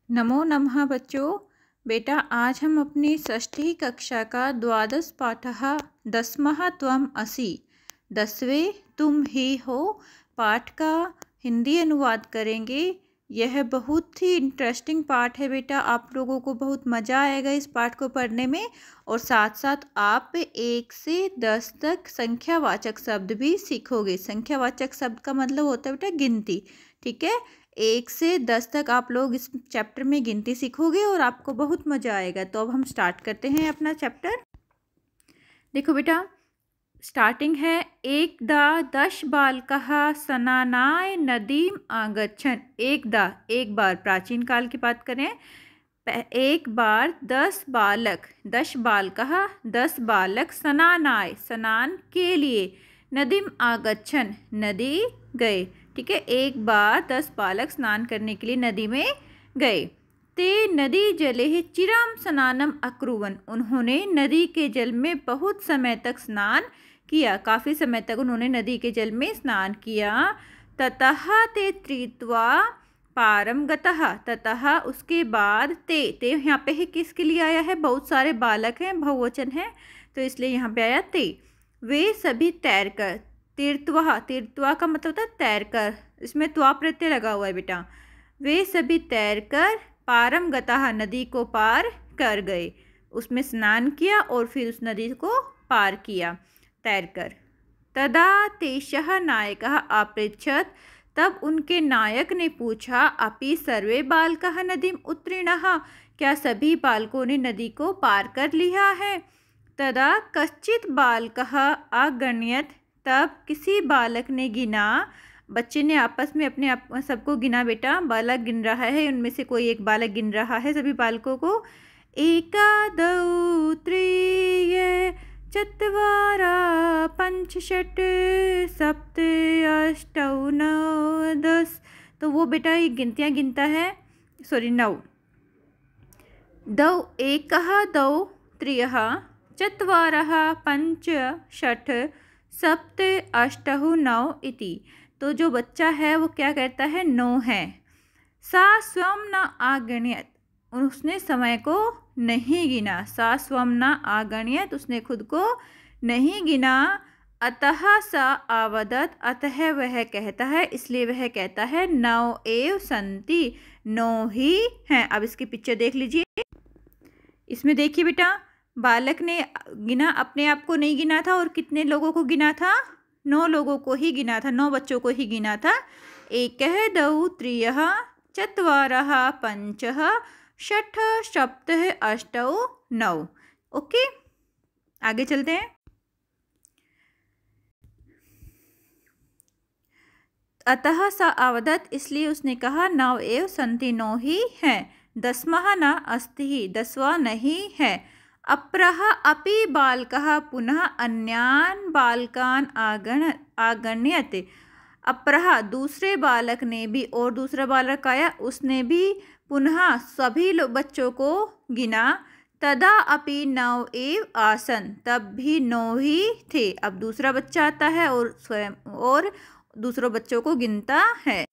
नमो नमः बच्चों। बेटा आज हम अपनी षष्ठी कक्षा का द्वादश पाठः 10वां त्वम् असि 10वां तुम ही हो पाठ का हिंदी अनुवाद करेंगे। यह बहुत ही इंटरेस्टिंग पाठ है बेटा, आप लोगों को बहुत मज़ा आएगा इस पाठ को पढ़ने में। और साथ साथ आप 1 से 10 तक संख्यावाचक शब्द भी सीखोगे। संख्यावाचक शब्द का मतलब होता है बेटा गिनती, ठीक है। 1 से 10 तक आप लोग इस चैप्टर में गिनती सीखोगे और आपको बहुत मज़ा आएगा। तो अब हम स्टार्ट करते हैं अपना चैप्टर। देखो बेटा, स्टार्टिंग है। एकदा दश बालकः स्नानाय नदीम आगच्छन्। एकदा एक बार, प्राचीन काल की बात करें, एक बार 10 बालक, 10 बालकः 10 बालक स्नानाय स्नान के लिए, नदीम आगच्छन् नदी गए, ठीक है। एक बार 10 बालक स्नान करने के लिए नदी में गए। ते नदी जले चिरम स्नानम अकुर्वन्। उन्होंने नदी के जल में बहुत समय तक स्नान किया, काफ़ी समय तक उन्होंने नदी के जल में स्नान किया। ततः ते त्रीत्वा पारम गतः। ततः उसके बाद ते यहाँ पे है किसके लिए आया है, बहुत सारे बालक हैं, बहुवचन है, तो इसलिए यहाँ पे आया ते। वे सभी तैरकर, तीर्थवा, तीर्थवा का मतलब होता है तैरकर, इसमें त्वा प्रत्यय लगा हुआ है बेटा। वे सभी तैरकर पारम गतः नदी को पार कर गए, उसमें स्नान किया और फिर उस नदी को पार किया तैरकर। तदा तेषः नायकः अपृच्छत्। तब उनके नायक ने पूछा, अपि सर्वे बालकाः नदीम उत्तीर्णः। क्या सभी बालकों ने नदी को पार कर लिया है। तदा कश्चित् बालकः अगण्यत्। तब किसी बालक ने गिना, बच्चे ने आपस में अपने आप सबको गिना बेटा, बालक गिन रहा है, उनमें से कोई एक बालक गिन रहा है सभी बालकों को। एकादौ त्रीय चत्वारा पंच षट् सप्त अष्टौ नौ 10। तो वो बेटा ये गिनतियाँ गिनता है, सॉरी 9। दौ एकः दौ त्रियः चत्वारः पंच षट् सप्त अष्टौ 9 इति। तो जो बच्चा है वो क्या करता है, 9 है। सा स्वं न आगण्यत। उसने समय को नहीं गिना। सा स्वं न आगण्यत, उसने खुद को नहीं गिना। अतः सा आवदत, अतः वह कहता है, इसलिए वह कहता है 9 एव सन्ति, 9 ही हैं। अब इसकी पिक्चर देख लीजिए। इसमें देखिए बेटा, बालक ने गिना, अपने आप को नहीं गिना था और कितने लोगों को गिना था, 9 लोगों को ही गिना था, 9 बच्चों को ही गिना था। एकः दौ त्रियः चत्वारः पंचः षट् सप्त अष्टौ 9। ओके, आगे चलते हैं। अतः सा आवदत, इसलिए उसने कहा 9 एव सन्ति, 9 ही हैं। 10वां न अस्ति, 10वां नहीं है। अप्रः अपि बालकः पुनः अन्यान् बालकान् आगण्यत। अप्रः दूसरे बालक ने भी, और दूसरा बालक आया, उसने भी पुनः सभी बच्चों को गिना। तदा अपि 9 एव आसन, तब भी 9 ही थे। अब दूसरा बच्चा आता है और स्वयं और दूसरों बच्चों को गिनता है।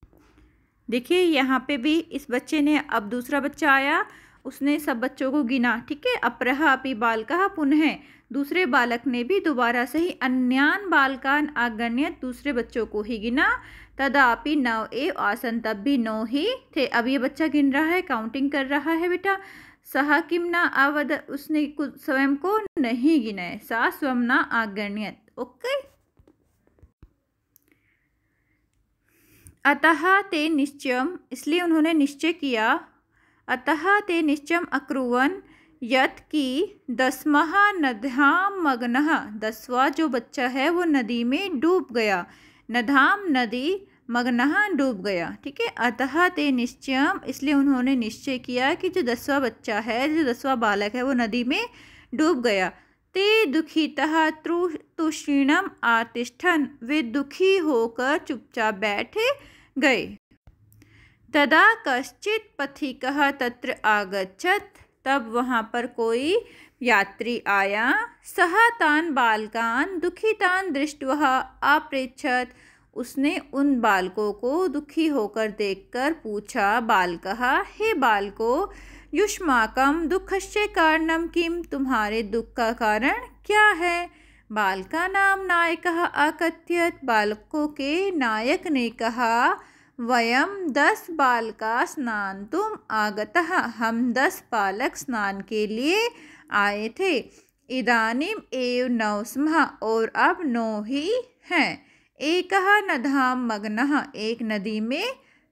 देखिए यहाँ पे भी इस बच्चे ने, अब दूसरा बच्चा आया, उसने सब बच्चों को गिना, ठीक है। अप्रः अपि बालकः पुनः, दूसरे बालक ने भी दोबारा से ही अन्यान बालकान आगण्यत, दूसरे बच्चों को ही गिना। तदापि 9 एव आसन, तब भी 9 ही थे। अब ये बच्चा गिन रहा है, काउंटिंग कर रहा है बेटा। सह किम न आवद, उसने स्वयं को नहीं गिना है। सा स्वं न आगण्यत। ओके, अतः ते निश्चयम्, इसलिए उन्होंने निश्चय किया। अतः ते निश्चयम् अकुर्वन् यत् कि 10वां नद्यां मग्नः, 10वां जो बच्चा है वो नदी में डूब गया। नधाम नदी, मग्नः डूब गया, ठीक है। अतः ते निश्चयम्, इसलिए उन्होंने निश्चय किया कि जो 10वां बच्चा है, जो 10वां बालक है वो नदी में डूब गया। ते दुखितः तुष्णीम आतिष्ठन्, वे दुखी होकर चुपचाप बैठे गए। तदा कश्चित् पथिकः तत्र आगच्छत्, तब वहाँ पर कोई यात्री आया। सः तान् बालकान् दुखितान् दृष्ट्वा अपृच्छत्, उसने उन बालकों को दुखी होकर देखकर पूछा। बालकः हे बालकों, युष्माकं दुःखस्य कारणं किं? तुम्हारे दुख का कारण क्या है? बालकानां नायकः अकथयत्। बालकों के नायक ने कहा, वयं 10 बालका स्नातुम् आगतः। हम 10 बालक स्नान के लिए आए थे। इदानीम एव 9 स्मः, और अब 9 ही हैं। एकः नद्यां मग्नः, एक नदी में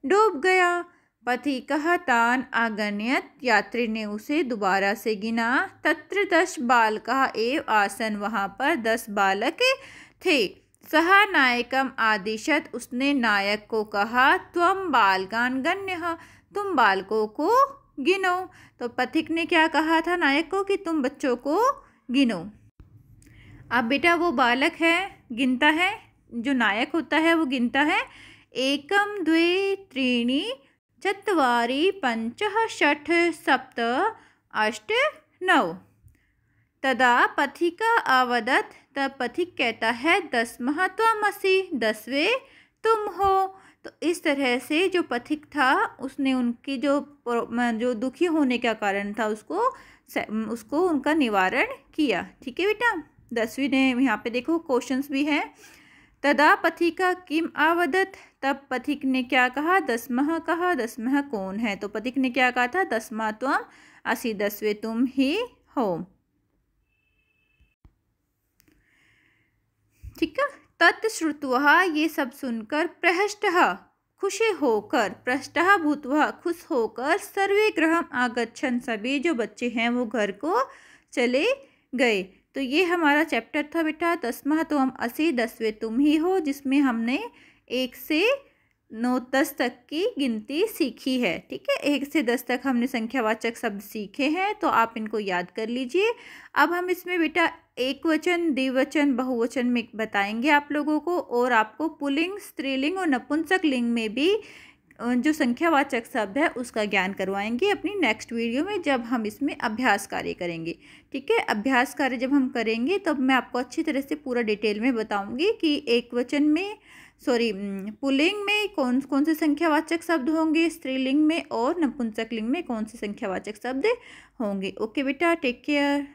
डूब गया। पथिकः तान् अगणयत्, यात्री ने उसे दोबारा से गिना। तत्र 10 बालकाः एव आसन्, वहाँ पर 10 बालक थे। सः नायकम् आदिशत्, उसने नायक को कहा, त्वं बालकान् गण्यः, तुम बालकों को गिनो। तो पथिक ने क्या कहा था नायक को कि तुम बच्चों को गिनो। अब बेटा वो बालक है, गिनता है, जो नायक होता है वो गिनता है। एकम द्वे त्रीणि चत्वारि पंचः षट् सप्त अष्ट नौ। तदा पथिका अवदत्, तब पथिक कहता है, 10वां त्वमसि, 10वें तुम हो। तो इस तरह से जो पथिक था उसने उनकी जो दुखी होने का कारण था उसको उनका निवारण किया। ठीक है बेटा। 10वीं ने यहाँ पे देखो क्वेश्चंस भी हैं। तदा पथिका किम आवदत, तब पथिक ने क्या कहा? 10वां कहा। 10वां कौन है? तो पथिक ने क्या कहा था? 10वां त्वम असि, 10वें तुम ही हो। ठीक है। तत्श्रुत्वा, ये सब सुनकर, प्रहष्टः खुशी होकर, पृष्टः भूत्वा खुश होकर, सर्वे गृहम् आगच्छन्, सभी जो बच्चे हैं वो घर को चले गए। तो ये हमारा चैप्टर था बेटा 10वां त्वम असि, 10वें तुम ही हो, जिसमें हमने 1 से 10 तक की गिनती सीखी है। ठीक है, 1 से 10 तक हमने संख्यावाचक शब्द सीखे हैं, तो आप इनको याद कर लीजिए। अब हम इसमें बेटा एक वचन, द्विवचन, बहुवचन में बताएंगे आप लोगों को, और आपको पुल्लिंग, स्त्रीलिंग और नपुंसक लिंग में भी जो संख्यावाचक शब्द है उसका ज्ञान करवाएंगे अपनी नेक्स्ट वीडियो में, जब हम इसमें अभ्यास कार्य करेंगे। ठीक है, अभ्यास कार्य जब हम करेंगे तब मैं आपको अच्छी तरह से पूरा डिटेल में बताऊंगी कि एक वचन में पुल्लिंग में कौन कौन से संख्यावाचक शब्द होंगे, स्त्रीलिंग में और नपुंसक लिंग में कौन से संख्यावाचक शब्द होंगे। ओके बेटा, टेक केयर।